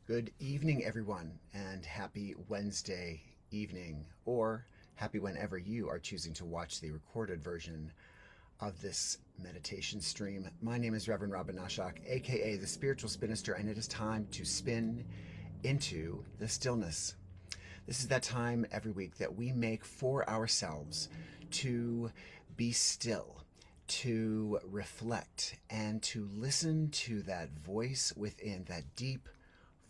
Good evening, everyone, and happy Wednesday evening, or happy whenever you are choosing to watch the recorded version of this meditation stream. My name is Reverend Robin Nashok, aka the Spiritual Spinister, and it is time to spin into the stillness. This is that time every week that we make for ourselves to be still, to reflect, and to listen to that voice within, that deep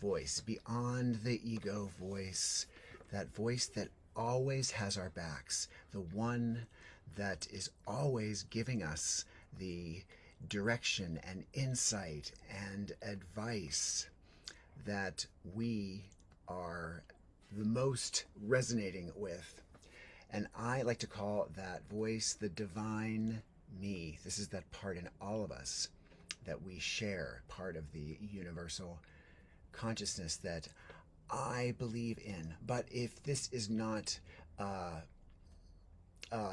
voice beyond the ego voice, that voice that always has our backs, the one that is always giving us the direction and insight and advice that we are the most resonating with. And I like to call that voice the divine me. This is that part in all of us that we share, part of the universal consciousness that I believe in. But if this is not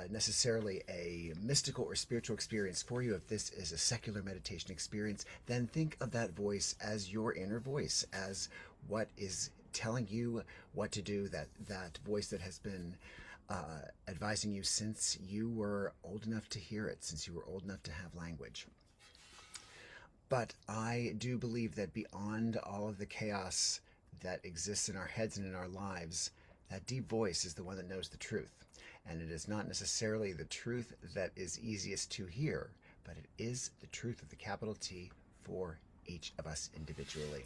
necessarily a mystical or spiritual experience for you, if this is a secular meditation experience, then think of that voice as your inner voice, as what is telling you what to do, that voice that has been advising you since you were old enough to hear it, since you were old enough to have language. But I do believe that beyond all of the chaos that exists in our heads and in our lives, that deep voice is the one that knows the truth. And it is not necessarily the truth that is easiest to hear, but it is the truth of the capital T for each of us individually.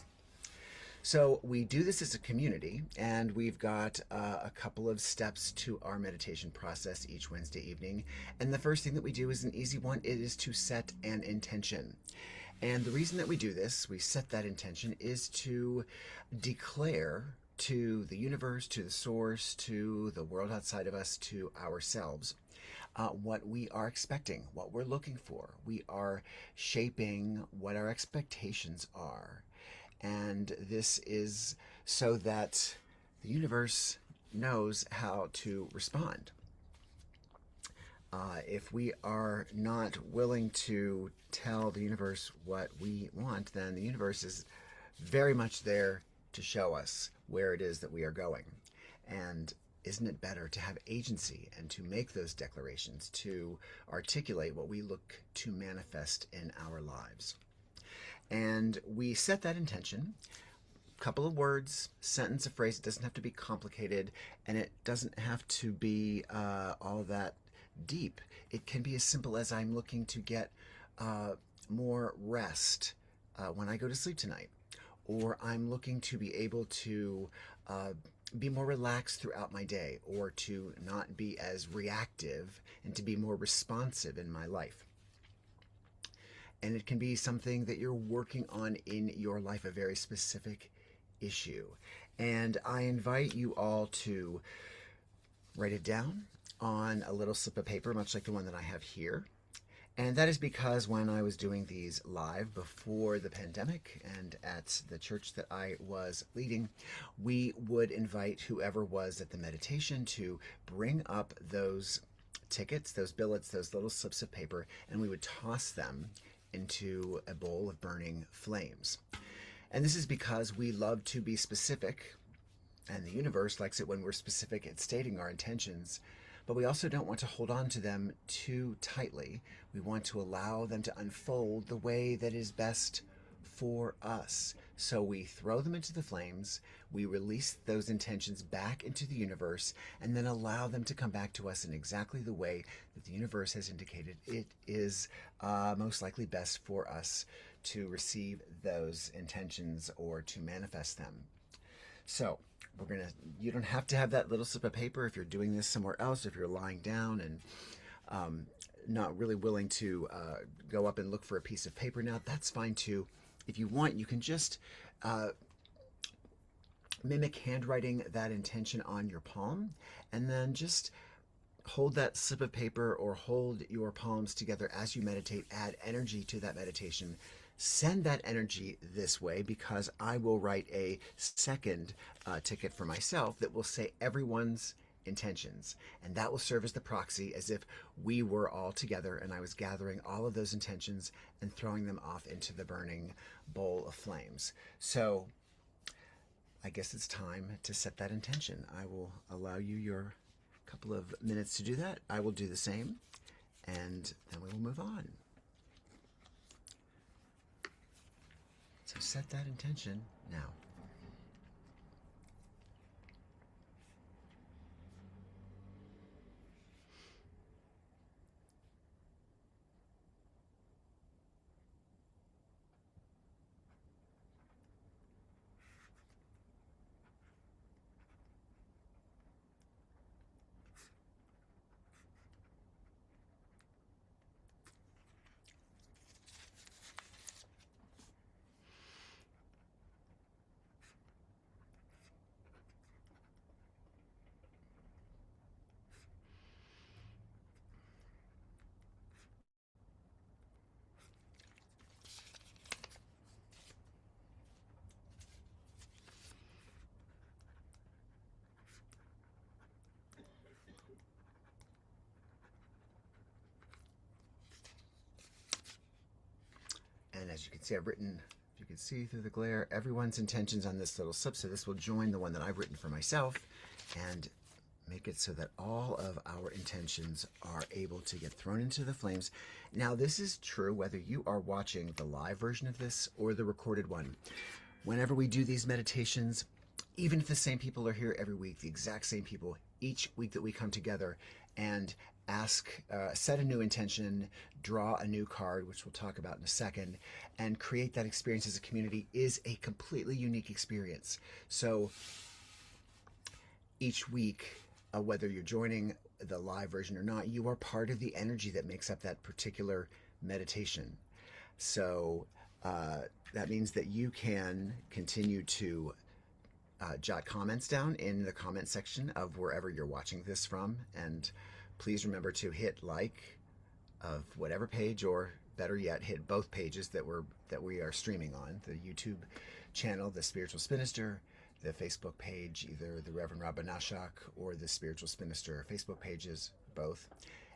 So we do this as a community, and we've got a couple of steps to our meditation process each Wednesday evening. And the first thing that we do is an easy one. It is to set an intention. And the reason that we do this, we set that intention, is to declare to the universe, to the source, to the world outside of us, to ourselves, what we are expecting, what we're looking for. We are shaping what our expectations are. And this is so that the universe knows how to respond. If we are not willing to tell the universe what we want, then the universe is very much there to show us where it is that we are going. And isn't it better to have agency and to make those declarations, to articulate what we look to manifest in our lives? And we set that intention. Couple of words, sentence, a phrase. It doesn't have to be complicated, and it doesn't have to be all that deep. It can be as simple as I'm looking to get more rest when I go to sleep tonight, or I'm looking to be able to be more relaxed throughout my day, or to not be as reactive and to be more responsive in my life. And it can be something that you're working on in your life, a very specific issue. And I invite you all to write it down on a little slip of paper, much like the one that I have here. And that is because when I was doing these live before the pandemic and at the church that I was leading, we would invite whoever was at the meditation to bring up those tickets, those billets, those little slips of paper, and we would toss them into a bowl of burning flames. And this is because we love to be specific, and the universe likes it when we're specific at stating our intentions, but we also don't want to hold on to them too tightly. We want to allow them to unfold the way that is best for us. So we throw them into the flames, we release those intentions back into the universe, and then allow them to come back to us in exactly the way that the universe has indicated it is most likely best for us to receive those intentions or to manifest them. So you don't have to have that little slip of paper if you're doing this somewhere else, if you're lying down and not really willing to go up and look for a piece of paper now, that's fine too. If you want, you can just mimic handwriting that intention on your palm, and then just hold that slip of paper or hold your palms together as you meditate. Add energy to that meditation. Send that energy this way, because I will write a second ticket for myself that will say everyone's intentions, and that will serve as the proxy, as if we were all together and I was gathering all of those intentions and throwing them off into the burning bowl of flames. So I guess it's time to set that intention. I will allow you your couple of minutes to do that. I will do the same, and then we will move on. So set that intention now. And as you can see, I've written, if you can see through the glare, everyone's intentions on this little slip. So this will join the one that I've written for myself and make it so that all of our intentions are able to get thrown into the flames. Now, this is true whether you are watching the live version of this or the recorded one. Whenever we do these meditations, even if the same people are here every week, the exact same people, each week that we come together and set a new intention, draw a new card, which we'll talk about in a second, and create that experience as a community is a completely unique experience. So each week, whether you're joining the live version or not, you are part of the energy that makes up that particular meditation. So that means that you can continue to jot comments down in the comment section of wherever you're watching this from, and please remember to hit like of whatever page, or better yet, hit both pages that we are streaming on: the YouTube channel, the Spiritual Spinister, the Facebook page, either the Reverend Rabban Ashok or the Spiritual Spinister Facebook pages, both.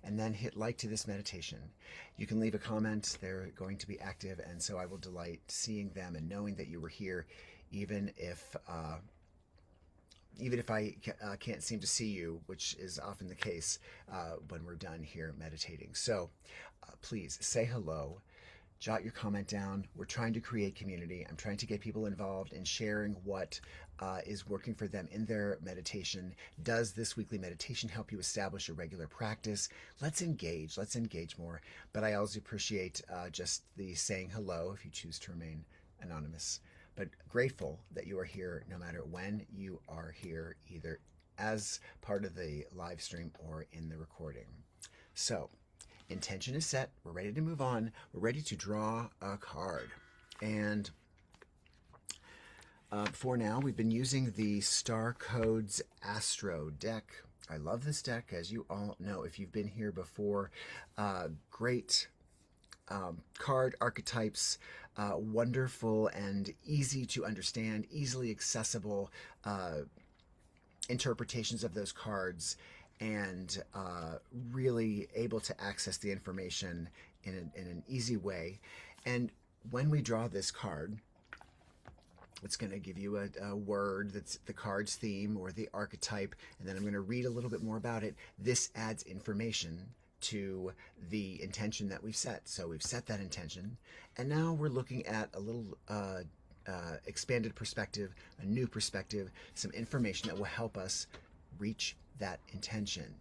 And then hit like to this meditation. You can leave a comment; they're going to be active, and so I will delight seeing them and knowing that you were here, even if I can't seem to see you, which is often the case when we're done here meditating. So please say hello, jot your comment down. We're trying to create community. I'm trying to get people involved in sharing what is working for them in their meditation. Does this weekly meditation help you establish a regular practice? Let's engage more. But I also appreciate just the saying hello if you choose to remain anonymous. But grateful that you are here no matter when you are here, either as part of the live stream or in the recording. So, intention is set. We're ready to move on. We're ready to draw a card. And for now, we've been using the Star Codes Astro deck. I love this deck, as you all know if you've been here before. Great card archetypes, wonderful and easy to understand, easily accessible interpretations of those cards, and really able to access the information in an easy way. And when we draw this card, it's going to give you a word that's the card's theme or the archetype, and then I'm going to read a little bit more about it. This adds information to the intention that we've set. So we've set that intention, and now we're looking at a little expanded perspective, a new perspective, some information that will help us reach that intention.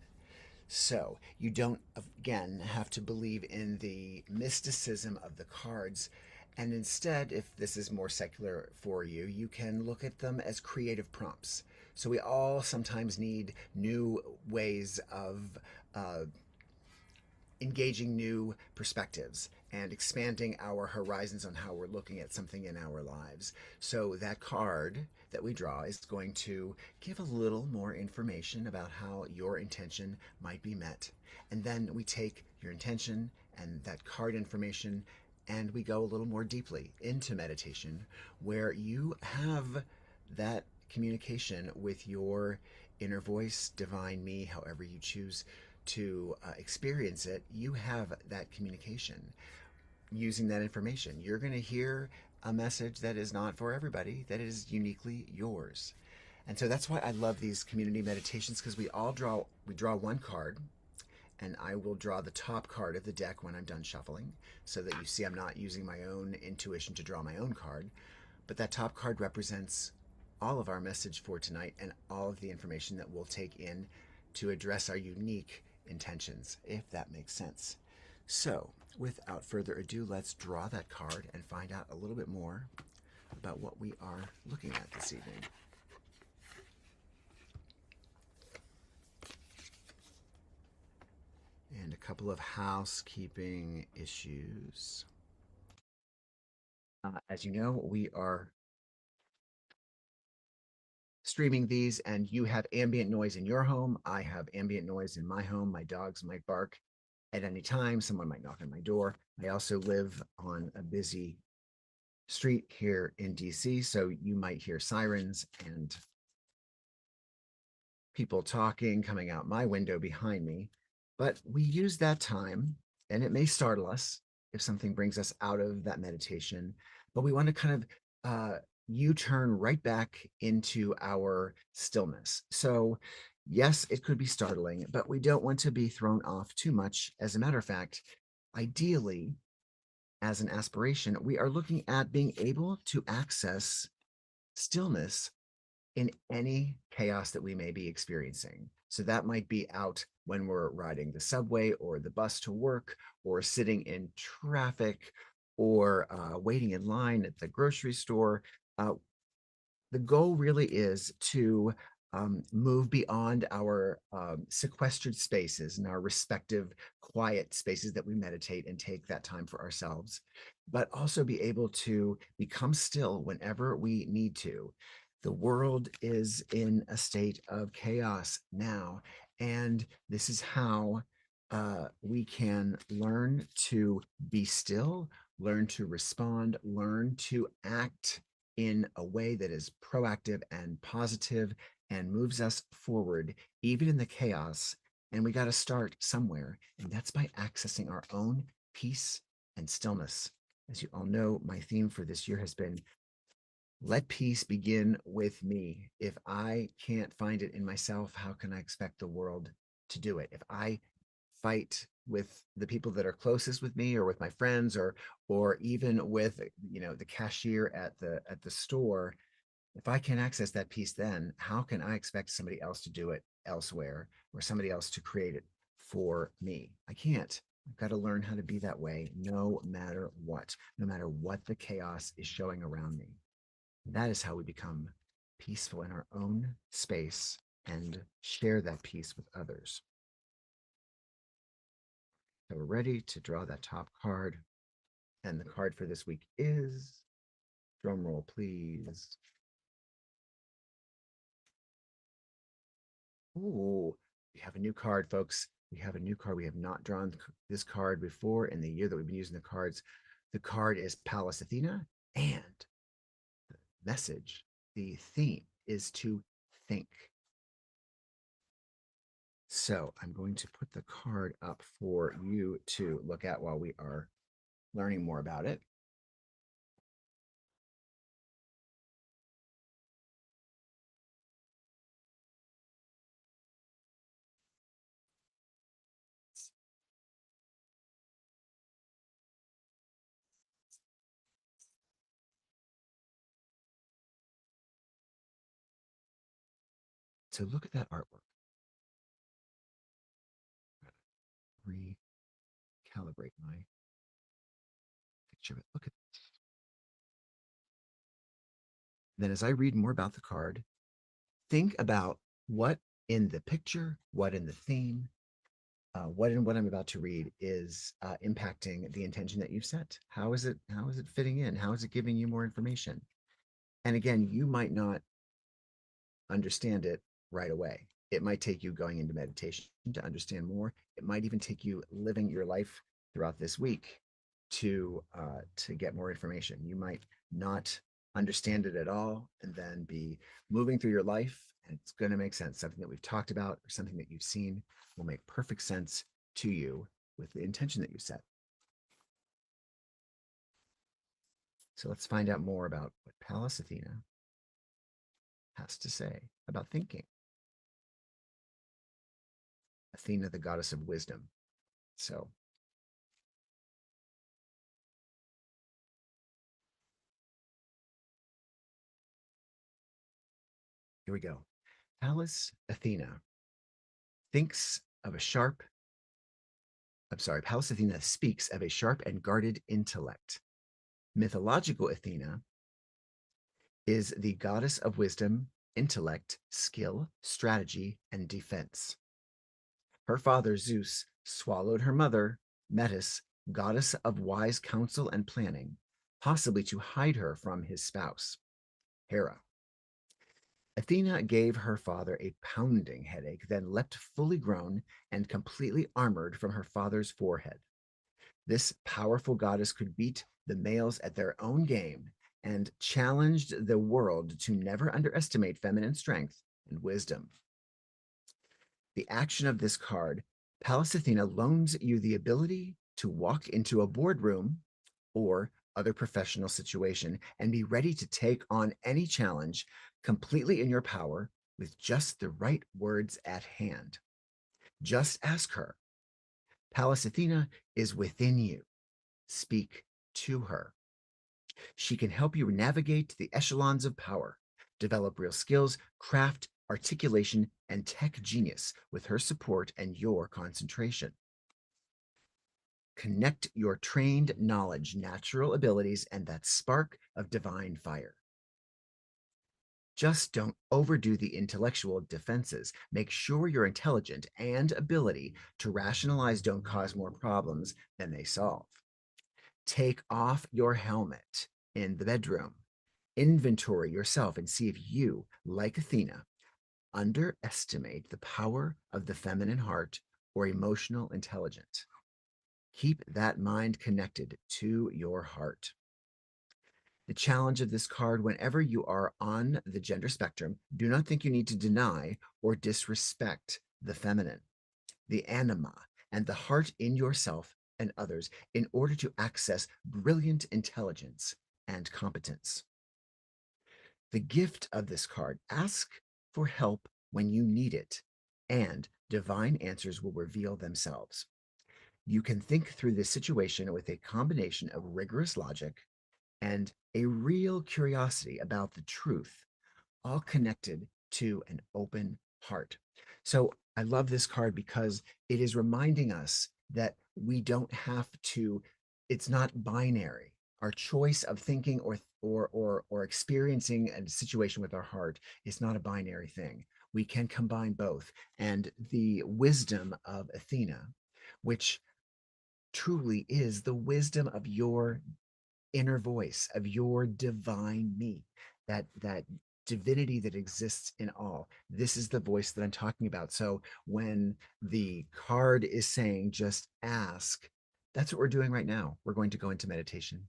So you don't, again, have to believe in the mysticism of the cards, and instead, if this is more secular for you, you can look at them as creative prompts. So we all sometimes need new ways of engaging new perspectives and expanding our horizons on how we're looking at something in our lives. So that card that we draw is going to give a little more information about how your intention might be met. And then we take your intention and that card information and we go a little more deeply into meditation, where you have that communication with your inner voice, divine me, however you choose to experience it. You have that communication using that information. You're going to hear a message that is not for everybody, that is uniquely yours. And so that's why I love these community meditations, because we draw one card, and I will draw the top card of the deck when I'm done shuffling, so that you see I'm not using my own intuition to draw my own card. But that top card represents all of our message for tonight and all of the information that we'll take in to address our unique intentions, if that makes sense. So, without further ado, let's draw that card and find out a little bit more about what we are looking at this evening. And a couple of housekeeping issues. As you know, we are streaming these, and you have ambient noise in your home. I have ambient noise in my home. My dogs might bark at any time. Someone might knock on my door. I also live on a busy street here in DC, so you might hear sirens and people talking coming out my window behind me. But we use that time, and it may startle us if something brings us out of that meditation, but we want to kind of U-turn right back into our stillness. So, yes, it could be startling, but we don't want to be thrown off too much. As a matter of fact, ideally, as an aspiration, we are looking at being able to access stillness in any chaos that we may be experiencing. So that might be out when we're riding the subway or the bus to work, or sitting in traffic, or waiting in line at the grocery store. Uh, the goal really is to move beyond our sequestered spaces and our respective quiet spaces that we meditate and take that time for ourselves, but also be able to become still whenever we need to. The world is in a state of chaos now, and this is how we can learn to be still, learn to respond, learn to act in a way that is proactive and positive and moves us forward, even in the chaos. And we got to start somewhere, and that's by accessing our own peace and stillness. As you all know, my theme for this year has been let peace begin with me. If I can't find it in myself, how can I expect the world to do it? If I fight with the people that are closest with me, or with my friends, or even with the cashier at the store, if I can't access that peace, then how can I expect somebody else to do it elsewhere, or somebody else to create it for me? I can't. I've got to learn how to be that way, no matter what, no matter what the chaos is showing around me. That is how we become peaceful in our own space and share that peace with others. So we're ready to draw that top card. And the card for this week is, drum roll, please. Ooh, we have a new card, folks. We have a new card. We have not drawn this card before in the year that we've been using the cards. The card is Pallas Athena, and the message, the theme is to think. So I'm going to put the card up for you to look at while we are learning more about it. So look at that artwork. Recalibrate my picture of it. Look at it. Then as I read more about the card, think about what in the picture, what in the theme, what in what I'm about to read is impacting the intention that you've set. How is it? How is it fitting in? How is it giving you more information? And again, you might not understand it right away. It might take you going into meditation to understand more. It might even take you living your life throughout this week to get more information. You might not understand it at all, and then be moving through your life, and it's going to make sense. Something that we've talked about or something that you've seen will make perfect sense to you with the intention that you set. So let's find out more about what Pallas Athena has to say about thinking. Athena, the goddess of wisdom. So here we go. Pallas Athena thinks of a sharp, I'm sorry, Pallas Athena speaks of a sharp and guarded intellect. Mythological Athena is the goddess of wisdom, intellect, skill, strategy, and defense. Her father, Zeus, swallowed her mother, Metis, goddess of wise counsel and planning, possibly to hide her from his spouse, Hera. Athena gave her father a pounding headache, then leapt fully grown and completely armored from her father's forehead. This powerful goddess could beat the males at their own game and challenged the world to never underestimate feminine strength and wisdom. The action of this card, Pallas Athena loans you the ability to walk into a boardroom or other professional situation and be ready to take on any challenge completely in your power with just the right words at hand. Just ask her. Pallas Athena is within you. Speak to her. She can help you navigate the echelons of power, develop real skills, craft, articulation, and tech genius with her support and your concentration. Connect your trained knowledge, natural abilities, and that spark of divine fire. Just don't overdo the intellectual defenses. Make sure your intelligent and ability to rationalize don't cause more problems than they solve. Take off your helmet in the bedroom. Inventory yourself and see if you, like Athena, underestimate the power of the feminine heart or emotional intelligence. Keep that mind connected to your heart. The challenge of this card, whenever you are on the gender spectrum, do not think you need to deny or disrespect the feminine, the anima, and the heart in yourself and others in order to access brilliant intelligence and competence. The gift of this card, ask for help when you need it, and divine answers will reveal themselves. You can think through this situation with a combination of rigorous logic and a real curiosity about the truth, all connected to an open heart. So I love this card because it is reminding us that we don't have to, it's not binary. Our choice of thinking or experiencing a situation with our heart is not a binary thing. We can combine both. And the wisdom of Athena, which truly is the wisdom of your inner voice, of your divine me, that divinity that exists in all. This is the voice that I'm talking about. So when the card is saying just ask, that's what we're doing right now. We're going to go into meditation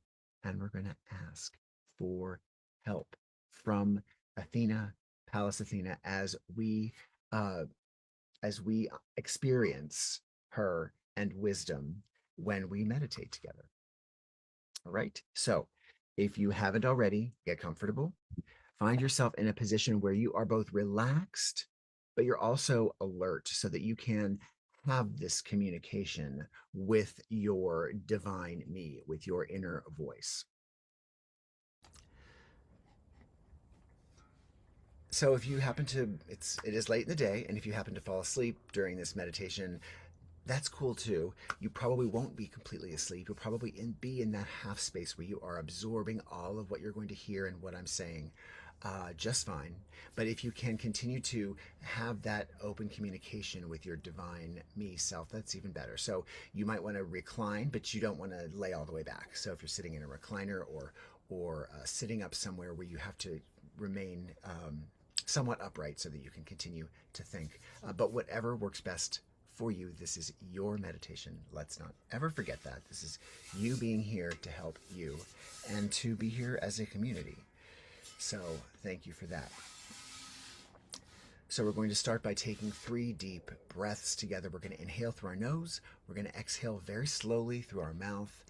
and we're going to ask for help from Athena, Pallas Athena, uh, as we experience her and wisdom when we meditate together. All right. So if you haven't already, get comfortable. Find yourself in a position where you are both relaxed, but you're also alert so that you can have this communication with your divine me, with your inner voice. So if you happen to, it is late in the day, and if you happen to fall asleep during this meditation, that's cool too. You probably won't be completely asleep. You'll probably be in that half space where you are absorbing all of what you're going to hear and what I'm saying just fine. But if you can continue to have that open communication with your divine me self, that's even better. So you might want to recline, but you don't want to lay all the way back. So if you're sitting in a recliner or sitting up somewhere where you have to remain somewhat upright so that you can continue to think. But whatever works best for you, this is your meditation. Let's not ever forget that. This is you being here to help you and to be here as a community. So thank you for that. So we're going to start by taking 3 deep breaths together. We're going to inhale through our nose. We're going to exhale very slowly through our mouth.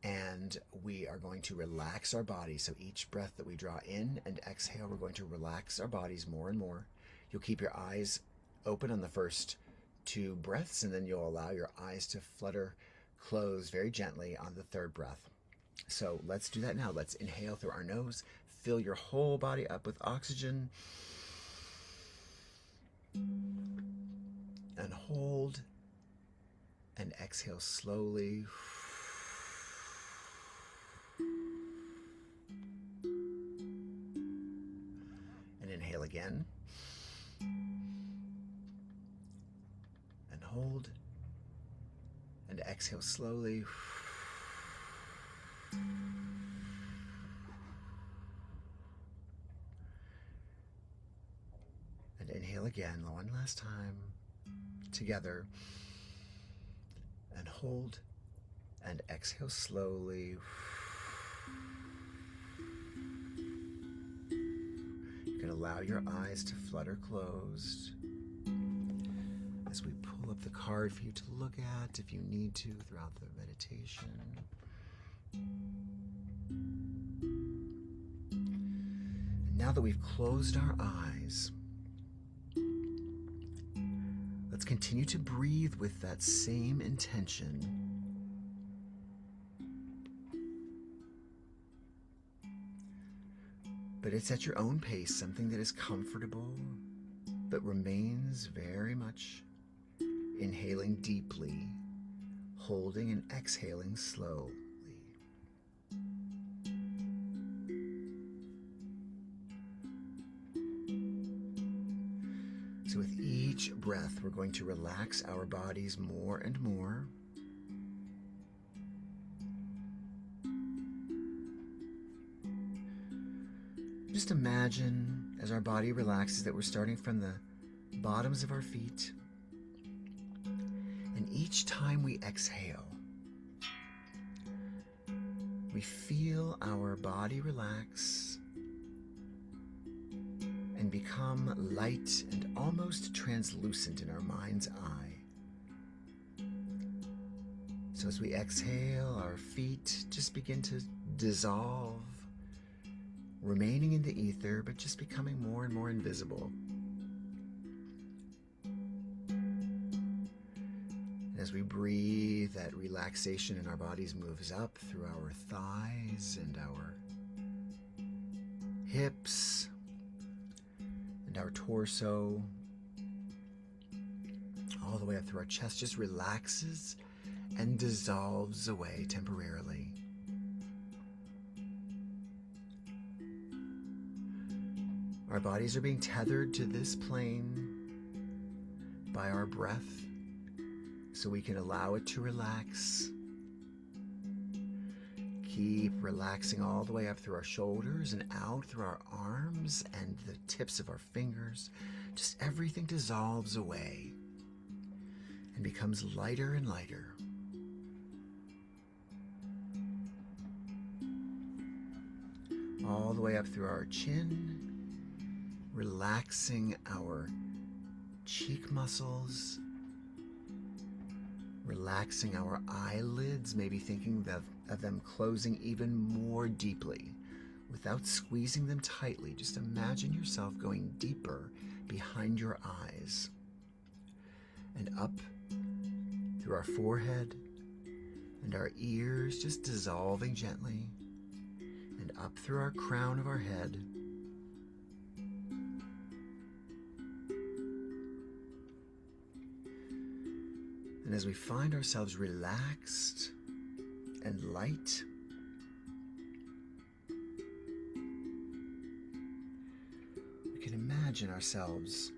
And we are going to relax our body. So each breath that we draw in and exhale, we're going to relax our bodies more and more. You'll keep your eyes open on the first 2 breaths, and then you'll allow your eyes to flutter closed very gently on the 3rd breath. So let's do that now. Let's inhale through our nose. Fill your whole body up with oxygen. And hold. And exhale slowly. And inhale again. And hold. And exhale slowly. And inhale again, one last time, together. And hold. And exhale slowly. You can allow your eyes to flutter closed as we pull up the card for you to look at if you need to throughout the meditation. And now that we've closed our eyes, let's continue to breathe with that same intention. But it's at your own pace, something that is comfortable, but remains very much inhaling deeply, holding and exhaling slowly. So with each breath, we're going to relax our bodies more and more. Just imagine as our body relaxes that we're starting from the bottoms of our feet. And each time we exhale, we feel our body relax and become light and almost translucent in our mind's eye. So as we exhale, our feet just begin to dissolve, remaining in the ether, but just becoming more and more invisible. And as we breathe, that relaxation in our bodies moves up through our thighs and our hips and our torso, all the way up through our chest, just relaxes and dissolves away temporarily. Our bodies are being tethered to this plane by our breath, so we can allow it to relax. Keep relaxing all the way up through our shoulders and out through our arms and the tips of our fingers. Just everything dissolves away and becomes lighter and lighter. All the way up through our chin, relaxing our cheek muscles, relaxing our eyelids, maybe thinking of them closing even more deeply without squeezing them tightly. Just imagine yourself going deeper behind your eyes and up through our forehead and our ears, just dissolving gently, and up through our crown of our head. And as we find ourselves relaxed and light, we can imagine ourselves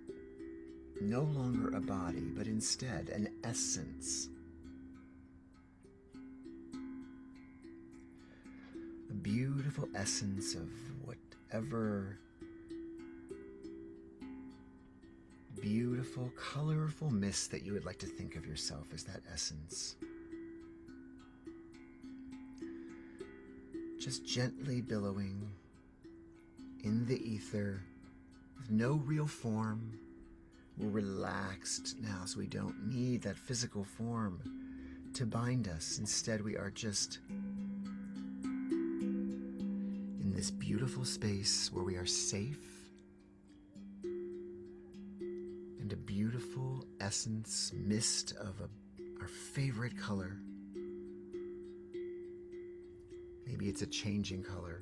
no longer a body, but instead an essence. A beautiful essence of whatever beautiful, colorful mist that you would like to think of yourself as that essence. Just gently billowing in the ether with no real form. We're relaxed now, so we don't need that physical form to bind us. Instead, we are just this beautiful space where we are safe, and a beautiful essence mist of our favorite color. Maybe it's a changing color.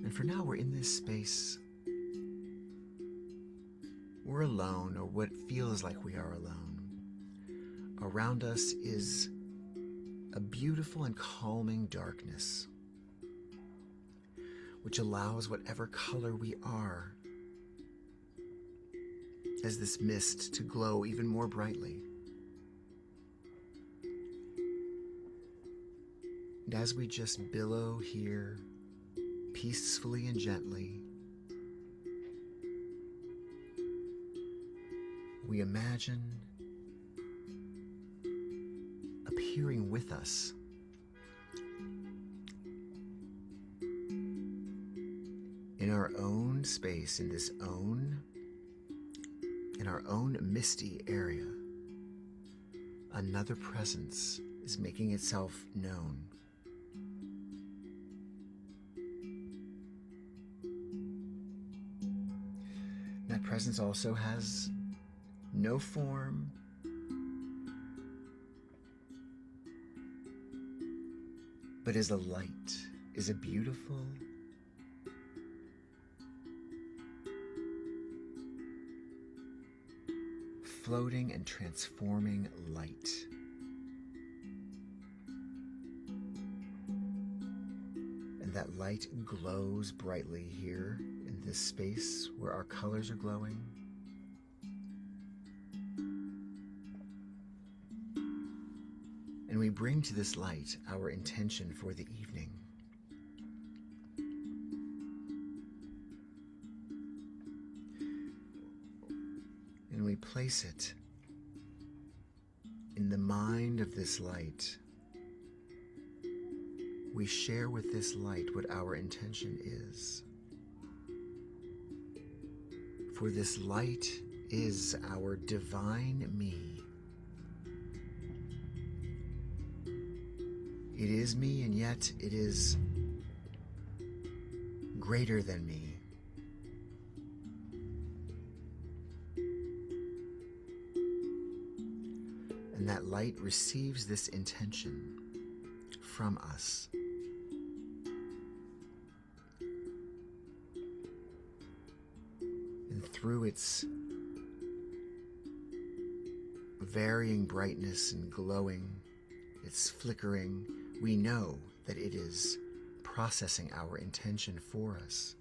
And for now, we're in this space. We're alone, or what feels like we are alone. Around us is a beautiful and calming darkness, which allows whatever color we are as this mist to glow even more brightly. And as we just billow here, peacefully and gently, we imagine appearing with us in our own space, in our own misty area. Another presence is making itself known. That presence also has no form, but is a light, is a beautiful, floating and transforming light. And that light glows brightly here in this space where our colors are glowing. And we bring to this light our intention for the evening. And we place it in the mind of this light. We share with this light what our intention is. For this light is our divine me. It is me, and yet it is greater than me. And that light receives this intention from us. And through its varying brightness and glowing, its flickering, we know that it is processing our intention for us.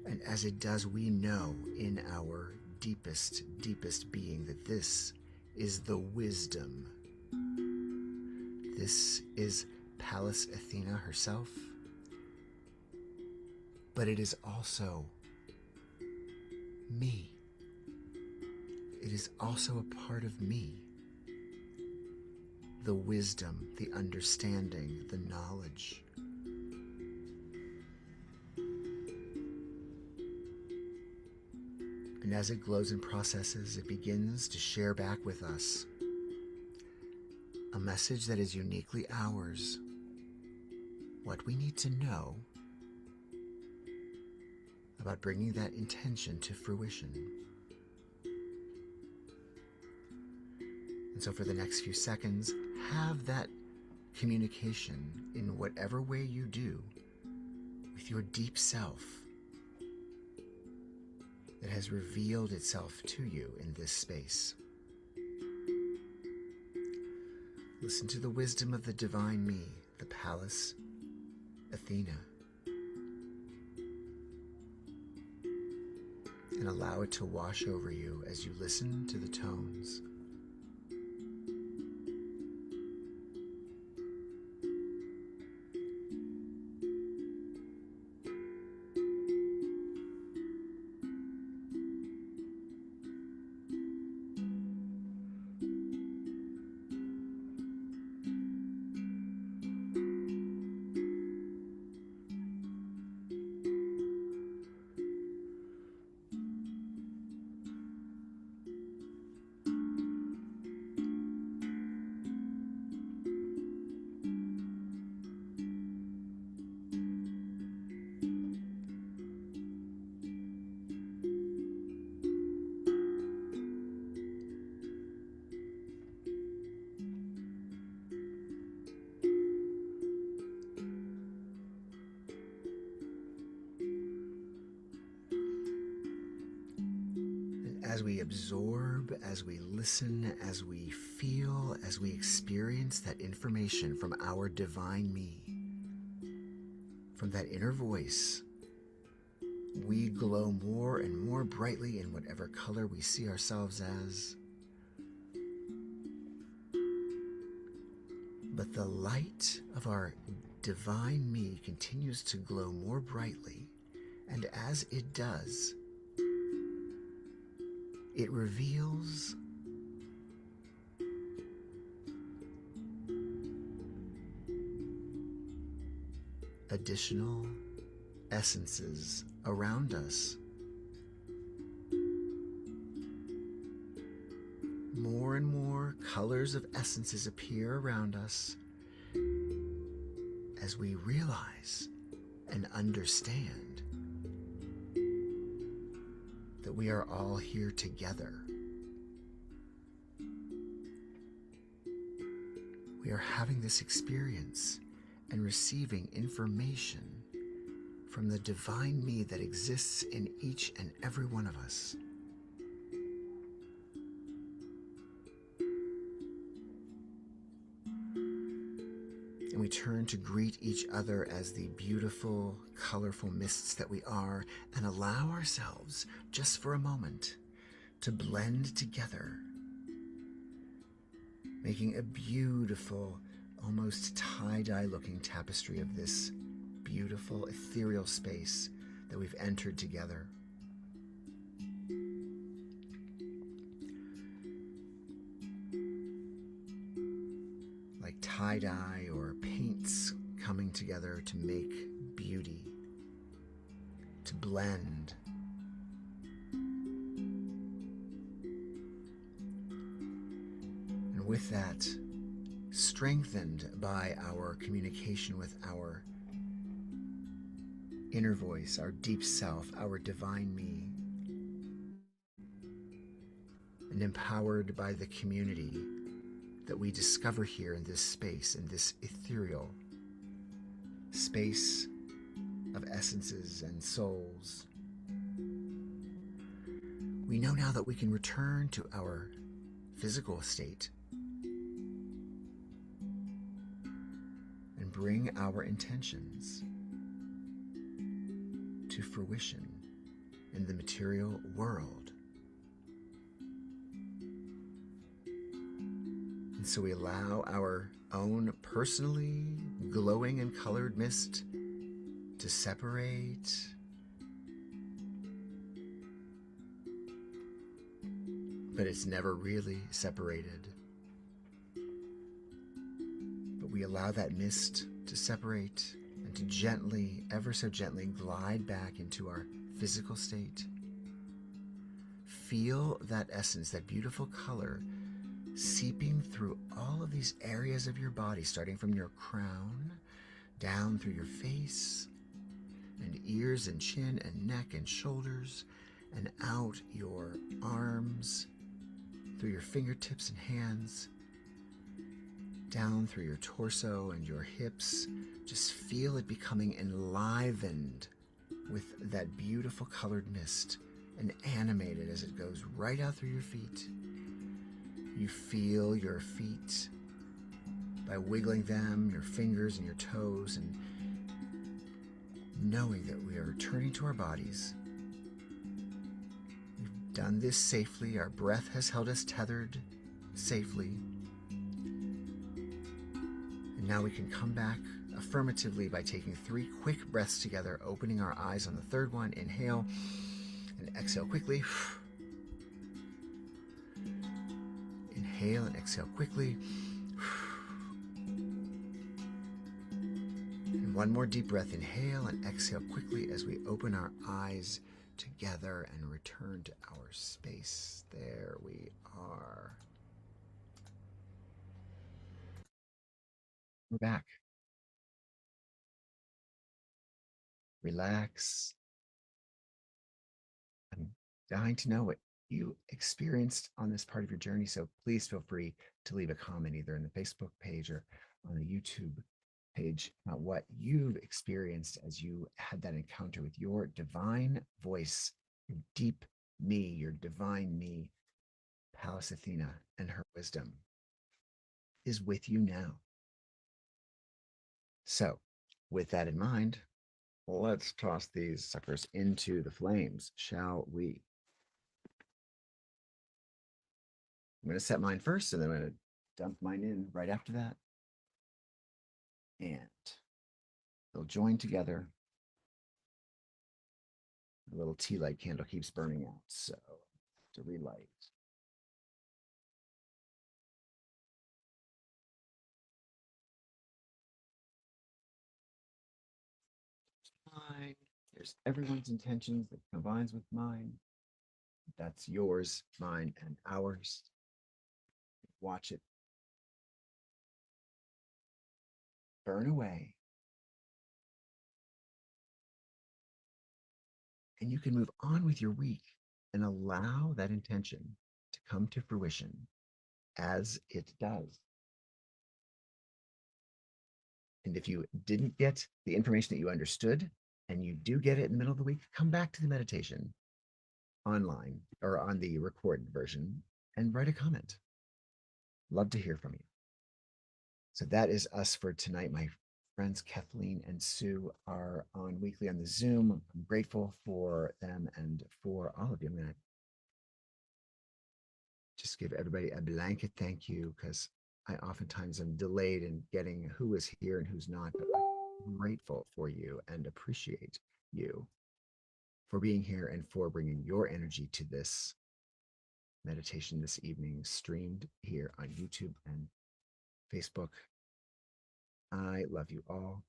And as it does, we know in our deepest, deepest being that this is the wisdom. This is Pallas Athena herself, but it is also me. It is also a part of me. The wisdom, the understanding, the knowledge. And as it glows and processes, it begins to share back with us a message that is uniquely ours, what we need to know about bringing that intention to fruition. And so for the next few seconds, have that communication in whatever way you do with your deep self that has revealed itself to you in this space. Listen to the wisdom of the divine me, the Pallas Athena, and allow it to wash over you as you listen to the tones. as we absorb, as we listen, as we feel, as we experience that information from our divine me, from that inner voice, we glow more and more brightly in whatever color we see ourselves as. But the light of our divine me continues to glow more brightly, and as it does, it reveals additional essences around us. More and more colors of essences appear around us as we realize and understand that we are all here together. We are having this experience and receiving information from the divine me that exists in each and every one of us. And we turn to greet each other as the beautiful, colorful mists that we are, and allow ourselves, just for a moment, to blend together, making a beautiful, almost tie-dye looking tapestry of this beautiful, ethereal space that we've entered together. Like tie-dye or paints coming together to make beauty, to blend. And with that, strengthened by our communication with our inner voice, our deep self, our divine me, and empowered by the community that we discover here in this space, in this ethereal space of essences and souls, we know now that we can return to our physical state and bring our intentions to fruition in the material world. And so we allow our own personally glowing and colored mist to separate, but it's never really separated. But we allow that mist to separate and to gently, ever so gently, glide back into our physical state. Feel that essence, that beautiful color, seeping through all of these areas of your body, starting from your crown, down through your face, and ears and chin and neck and shoulders, and out your arms, through your fingertips and hands, down through your torso and your hips. Just feel it becoming enlivened with that beautiful colored mist and animated as it goes right out through your feet. You feel your feet by wiggling them, your fingers and your toes, and knowing that we are returning to our bodies. We've done this safely. Our breath has held us tethered safely. And now we can come back affirmatively by taking 3 quick breaths together, opening our eyes on the third one. Inhale and exhale quickly. Inhale and exhale quickly. And one more deep breath. Inhale and exhale quickly as we open our eyes together and return to our space. There we are. We're back. Relax. I'm dying to know what you experienced on this part of your journey, so please feel free to leave a comment either in the Facebook page or on the YouTube page about what you've experienced as you had that encounter with your divine voice, your deep me, your divine me, Pallas Athena, and her wisdom is with you now. So, with that in mind, let's toss these suckers into the flames, shall we? I'm going to set mine first, and then I'm going to dump mine in right after that. And they'll join together. The little tea light candle keeps burning out, so to relight. Mine. There's everyone's intentions that combines with mine. That's yours, mine, and ours. Watch it burn away. And you can move on with your week and allow that intention to come to fruition as it does. And if you didn't get the information that you understood and you do get it in the middle of the week, come back to the meditation online or on the recorded version and write a comment. Love to hear from you. So that is us for tonight. My friends Kathleen and Sue are on weekly on the Zoom. I'm grateful for them and for all of you. I'm going to just give everybody a blanket thank you because I oftentimes am delayed in getting who is here and who's not, but I'm grateful for you and appreciate you for being here and for bringing your energy to this meditation this evening, streamed here on YouTube and Facebook. I love you all.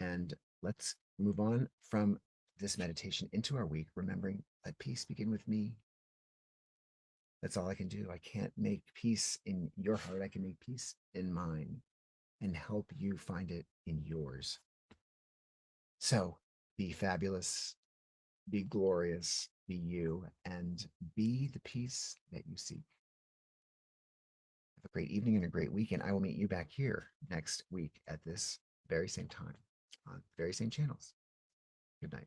And let's move on from this meditation into our week, remembering let peace begin with me. That's all I can do. I can't make peace in your heart. I can make peace in mine and help you find it in yours. So be fabulous, be glorious, be you, and be the peace that you seek. Have a great evening and a great weekend. I will meet you back here next week at this very same time on very same channels. Good night.